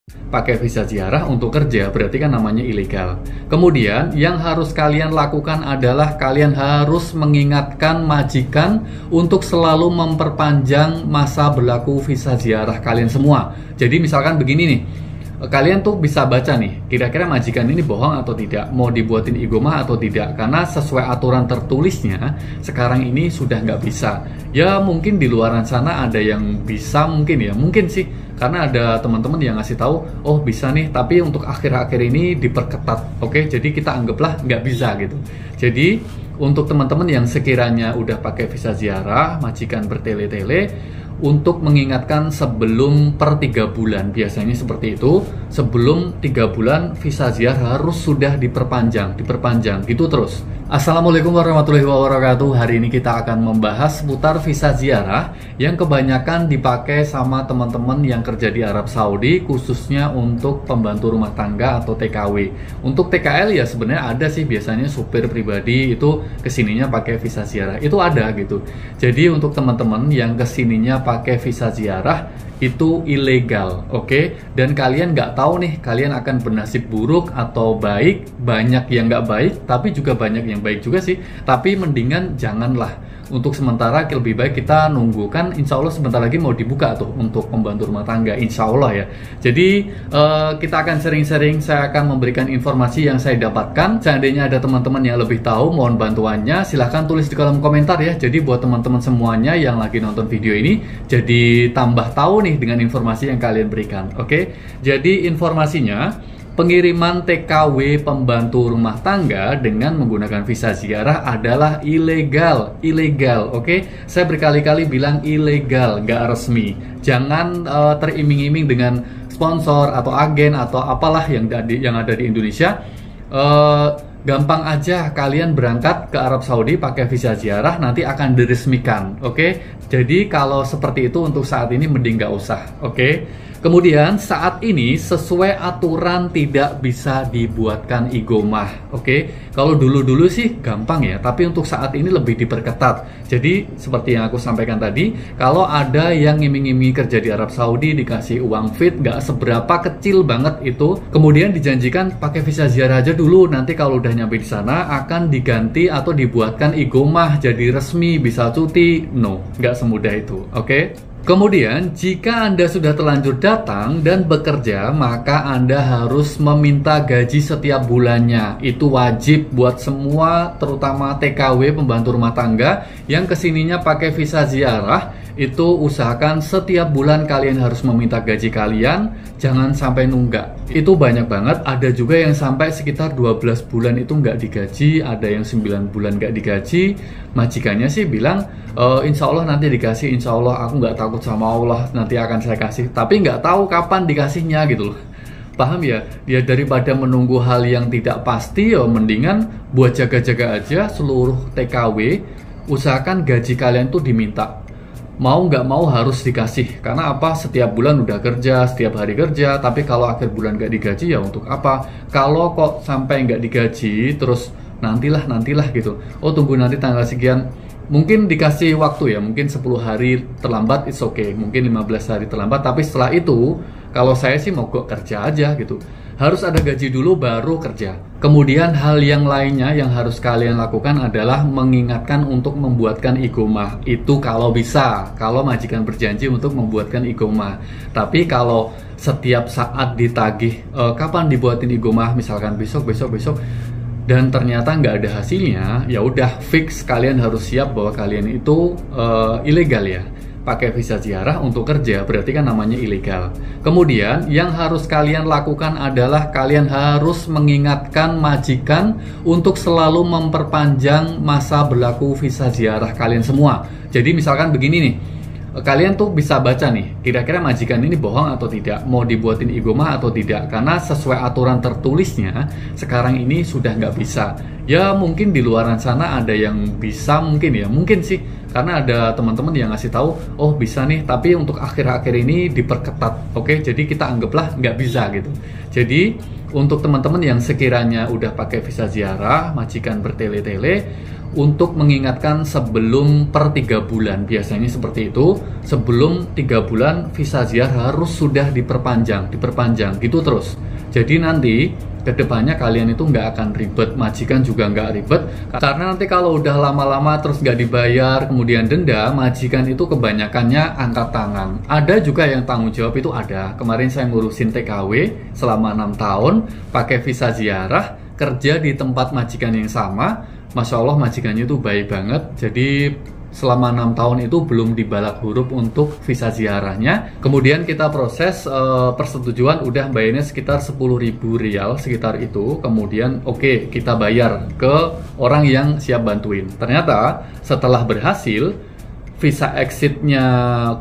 Pakai visa ziarah untuk kerja berarti kan namanya ilegal. Kemudian yang harus kalian lakukan adalah kalian harus mengingatkan majikan untuk selalu memperpanjang masa berlaku visa ziarah kalian semua. Jadi misalkan begini nih, kalian tuh bisa baca nih, kira-kira majikan ini bohong atau tidak, mau dibuatin igomah atau tidak. Karena sesuai aturan tertulisnya, sekarang ini sudah nggak bisa. Ya mungkin di luaran sana ada yang bisa, mungkin sih. Karena ada teman-teman yang ngasih tahu, oh bisa nih, tapi untuk akhir-akhir ini diperketat. Oke, jadi kita anggaplah nggak bisa gitu. Jadi untuk teman-teman yang sekiranya udah pakai visa ziarah, majikan bertele-tele, untuk mengingatkan sebelum per 3 bulan, biasanya seperti itu, sebelum 3 bulan visa ziarah harus sudah diperpanjang gitu terus. Assalamualaikum warahmatullahi wabarakatuh. Hari ini kita akan membahas seputar visa ziarah yang kebanyakan dipakai sama teman-teman yang kerja di Arab Saudi, khususnya untuk pembantu rumah tangga atau TKW. Untuk TKL ya sebenarnya ada sih, biasanya supir pribadi itu kesininya pakai visa ziarah, itu ada gitu. Jadi untuk teman-teman yang kesininya pakai visa ziarah itu ilegal, oke? Dan kalian nggak tahu nih, kalian akan bernasib buruk atau baik. Banyak yang nggak baik, tapi juga banyak yang baik juga sih. Tapi mendingan janganlah. Untuk sementara lebih baik kita nunggu, kan insya Allah sebentar lagi mau dibuka tuh untuk pembantu rumah tangga, insya Allah ya. Jadi kita akan sering-sering, saya akan memberikan informasi yang saya dapatkan. Seandainya ada teman-teman yang lebih tahu, mohon bantuannya, silahkan tulis di kolom komentar ya. Jadi buat teman-teman semuanya yang lagi nonton video ini, jadi tambah tahu nih dengan informasi yang kalian berikan, oke? Jadi informasinya, pengiriman TKW pembantu rumah tangga dengan menggunakan visa ziarah adalah ilegal, oke? Saya berkali-kali bilang ilegal, nggak resmi. Jangan teriming-iming dengan sponsor atau agen atau apalah yang ada di Indonesia. Gampang aja kalian berangkat ke Arab Saudi pakai visa ziarah, nanti akan diresmikan, oke? Jadi kalau seperti itu untuk saat ini mending nggak usah, oke? Kemudian saat ini sesuai aturan tidak bisa dibuatkan igomah, oke? Kalau dulu-dulu sih gampang ya, tapi untuk saat ini lebih diperketat. Jadi seperti yang aku sampaikan tadi, kalau ada yang ngiming-ngiming kerja di Arab Saudi dikasih uang fit, nggak seberapa kecil banget itu, kemudian dijanjikan pakai visa ziarah aja dulu, nanti kalau udah nyampe di sana akan diganti atau dibuatkan igomah jadi resmi bisa cuti. No, nggak semudah itu, oke? Kemudian, jika Anda sudah terlanjur datang dan bekerja, maka Anda harus meminta gaji setiap bulannya. Itu wajib buat semua, terutama TKW pembantu rumah tangga yang kesininya pakai visa ziarah. Itu usahakan setiap bulan kalian harus meminta gaji kalian, jangan sampai nunggak. Itu banyak banget, ada juga yang sampai sekitar 12 bulan itu nggak digaji, ada yang 9 bulan nggak digaji. Majikannya sih bilang, insya Allah nanti dikasih, insya Allah aku nggak takut sama Allah, nanti akan saya kasih. Tapi nggak tahu kapan dikasihnya gitu loh. Paham ya? Ya daripada menunggu hal yang tidak pasti, ya mendingan buat jaga-jaga aja seluruh TKW, usahakan gaji kalian tuh diminta. Mau nggak mau harus dikasih, karena apa? Setiap bulan udah kerja, setiap hari kerja, tapi kalau akhir bulan nggak digaji ya untuk apa? Kalau kok sampai nggak digaji, terus nantilah gitu, oh tunggu nanti tanggal sekian, mungkin dikasih waktu ya, mungkin 10 hari terlambat, it's okay, mungkin 15 hari terlambat, tapi setelah itu, kalau saya sih mau kerja aja gitu. Harus ada gaji dulu baru kerja. Kemudian hal yang lainnya yang harus kalian lakukan adalah mengingatkan untuk membuatkan igomah. Itu kalau bisa, kalau majikan berjanji untuk membuatkan igomah. Tapi kalau setiap saat ditagih, kapan dibuatin igomah, misalkan besok, dan ternyata nggak ada hasilnya, ya udah fix kalian harus siap bahwa kalian itu ilegal ya. Pakai visa ziarah untuk kerja berarti kan namanya ilegal. Kemudian yang harus kalian lakukan adalah kalian harus mengingatkan majikan untuk selalu memperpanjang masa berlaku visa ziarah kalian semua. Jadi misalkan begini nih, kalian tuh bisa baca nih, kira-kira majikan ini bohong atau tidak, mau dibuatin igomah atau tidak. Karena sesuai aturan tertulisnya, sekarang ini sudah nggak bisa. Ya mungkin di luaran sana ada yang bisa, mungkin sih. Karena ada teman-teman yang ngasih tahu, oh bisa nih, tapi untuk akhir-akhir ini diperketat, oke? Jadi kita anggaplah nggak bisa gitu. Jadi Untuk teman-teman yang sekiranya udah pakai visa ziarah, majikan bertele-tele untuk mengingatkan sebelum per 3 bulan, biasanya seperti itu. Sebelum 3 bulan visa ziarah harus sudah diperpanjang gitu terus. Jadi nanti kedepannya kalian itu nggak akan ribet, majikan juga nggak ribet, karena nanti kalau udah lama-lama terus nggak dibayar kemudian denda, majikan itu kebanyakannya angkat tangan. Ada juga yang tanggung jawab, itu ada. Kemarin saya ngurusin TKW selama 6 tahun pakai visa ziarah, kerja di tempat majikan yang sama. Masya Allah majikannya itu baik banget. Jadi selama 6 tahun itu belum dibalak huruf untuk visa ziarahnya. Kemudian kita proses persetujuan, udah bayarnya sekitar 10.000 rial sekitar itu. Kemudian oke, kita bayar ke orang yang siap bantuin. Ternyata setelah berhasil visa exitnya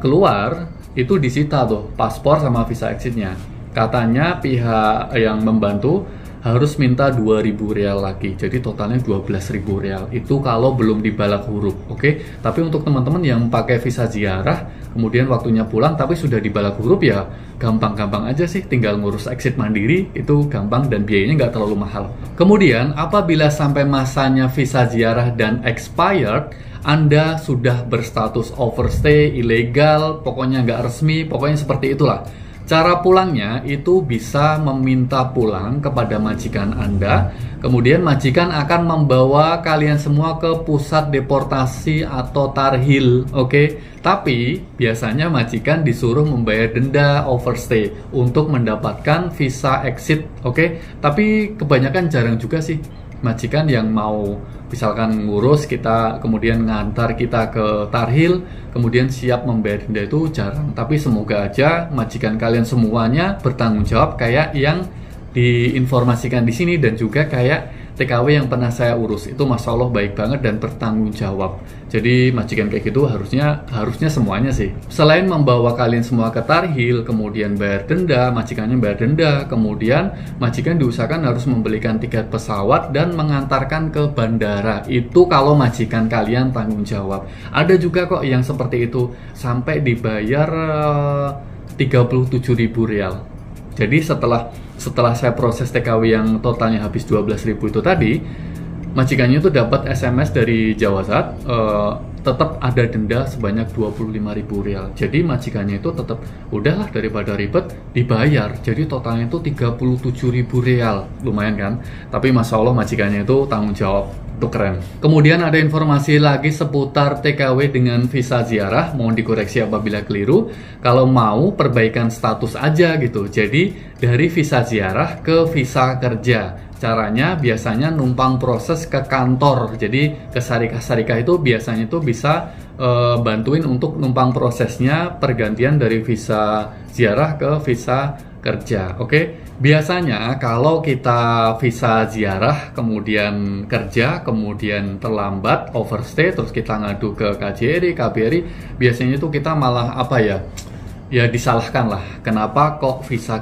keluar, itu disita tuh paspor sama visa exitnya. Katanya pihak yang membantu harus minta 2.000 rial lagi, jadi totalnya 12.000 rial. Itu kalau belum dibalak huruf, oke? Tapi untuk teman-teman yang pakai visa ziarah, kemudian waktunya pulang tapi sudah dibalak huruf, ya gampang-gampang aja sih, tinggal ngurus exit mandiri, itu gampang dan biayanya nggak terlalu mahal. Kemudian apabila sampai masanya visa ziarah dan expired, Anda sudah berstatus overstay, ilegal, pokoknya nggak resmi, pokoknya seperti itulah. Cara pulangnya itu bisa meminta pulang kepada majikan Anda, kemudian majikan akan membawa kalian semua ke pusat deportasi atau tarhil, oke? Tapi biasanya majikan disuruh membayar denda overstay untuk mendapatkan visa exit, oke? Tapi kebanyakan jarang juga sih majikan yang mau misalkan ngurus kita, kemudian ngantar kita ke tarhil, kemudian siap membayar denda, itu jarang. Tapi semoga aja majikan kalian semuanya bertanggung jawab kayak yang diinformasikan di sini, dan juga kayak TKW yang pernah saya urus itu Masya Allah baik banget dan bertanggung jawab. Jadi majikan kayak gitu harusnya semuanya sih. Selain membawa kalian semua ke tarhil, kemudian bayar denda, majikannya bayar denda, kemudian majikan diusahakan harus membelikan tiket pesawat dan mengantarkan ke bandara. Itu kalau majikan kalian tanggung jawab. Ada juga kok yang seperti itu sampai dibayar 37.000 rial. Jadi setelah saya proses TKW yang totalnya habis 12.000 itu tadi, majikannya itu dapat SMS dari Jawazat, tetap ada denda sebanyak 25.000 rial. Jadi majikannya itu tetap, udahlah daripada ribet, dibayar. Jadi totalnya itu 37.000 rial. Lumayan kan? Tapi Masya Allah majikannya itu tanggung jawab. Itu keren. Kemudian ada informasi lagi seputar TKW dengan visa ziarah. Mohon dikoreksi apabila keliru. Kalau mau perbaikan status aja gitu. Jadi dari visa ziarah ke visa kerja. Caranya biasanya numpang proses ke kantor. Jadi ke syarikah-syarikah itu biasanya itu bisa bantuin untuk numpang prosesnya pergantian dari visa ziarah ke visa kerja, oke? Biasanya kalau kita visa ziarah kemudian kerja, kemudian terlambat, overstay, terus kita ngadu ke KJRI, KBRI, biasanya itu kita malah apa ya? Ya disalahkan lah, kenapa kok visa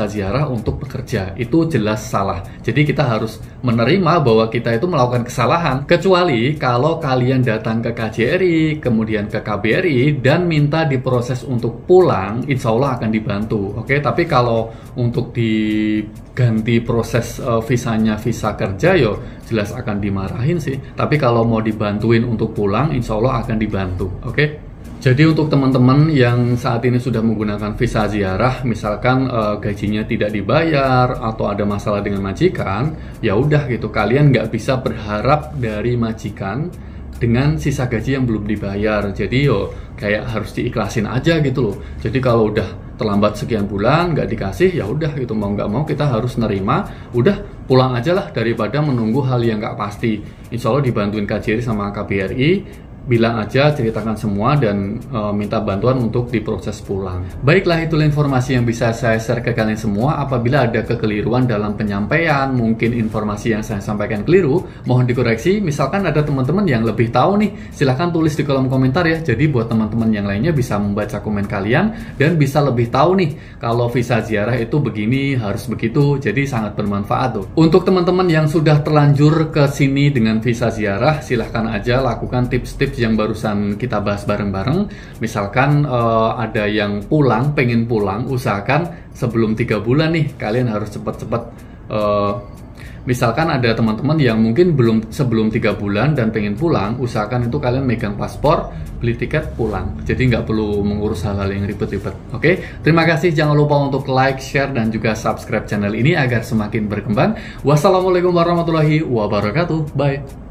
ziarah untuk bekerja, itu jelas salah. Jadi kita harus menerima bahwa kita itu melakukan kesalahan, kecuali kalau kalian datang ke KJRI, kemudian ke KBRI dan minta diproses untuk pulang, insya Allah akan dibantu, oke? Tapi kalau untuk diganti proses visanya visa kerja, yo jelas akan dimarahin sih. Tapi kalau mau dibantuin untuk pulang, insya Allah akan dibantu, oke? Jadi untuk teman-teman yang saat ini sudah menggunakan visa ziarah, misalkan gajinya tidak dibayar atau ada masalah dengan majikan, ya udah gitu, kalian nggak bisa berharap dari majikan dengan sisa gaji yang belum dibayar. Jadi yo kayak harus diikhlasin aja gitu loh. Jadi kalau udah terlambat sekian bulan nggak dikasih, ya udah gitu, mau nggak mau kita harus nerima. Udah pulang aja lah daripada menunggu hal yang nggak pasti. Insya Allah dibantuin KJRI sama KBRI. Bilang aja, ceritakan semua dan minta bantuan untuk diproses pulang. Baiklah, itulah informasi yang bisa saya share ke kalian semua. Apabila ada kekeliruan dalam penyampaian, mungkin informasi yang saya sampaikan keliru, mohon dikoreksi. Misalkan ada teman-teman yang lebih tahu nih, silahkan tulis di kolom komentar ya. Jadi buat teman-teman yang lainnya bisa membaca komen kalian dan bisa lebih tahu nih kalau visa ziarah itu begini, harus begitu. Jadi sangat bermanfaat tuh. Untuk teman-teman yang sudah terlanjur ke sini dengan visa ziarah, silahkan aja lakukan tips-tips tips yang barusan kita bahas bareng-bareng. Misalkan ada yang pengen pulang, usahakan sebelum 3 bulan nih, kalian harus cepet-cepet. Misalkan ada teman-teman yang mungkin sebelum 3 bulan dan pengen pulang, usahakan itu kalian megang paspor, beli tiket, pulang. Jadi nggak perlu mengurus hal-hal yang ribet-ribet. Oke, terima kasih. Jangan lupa untuk like, share, dan juga subscribe channel ini agar semakin berkembang. Wassalamualaikum warahmatullahi wabarakatuh. Bye.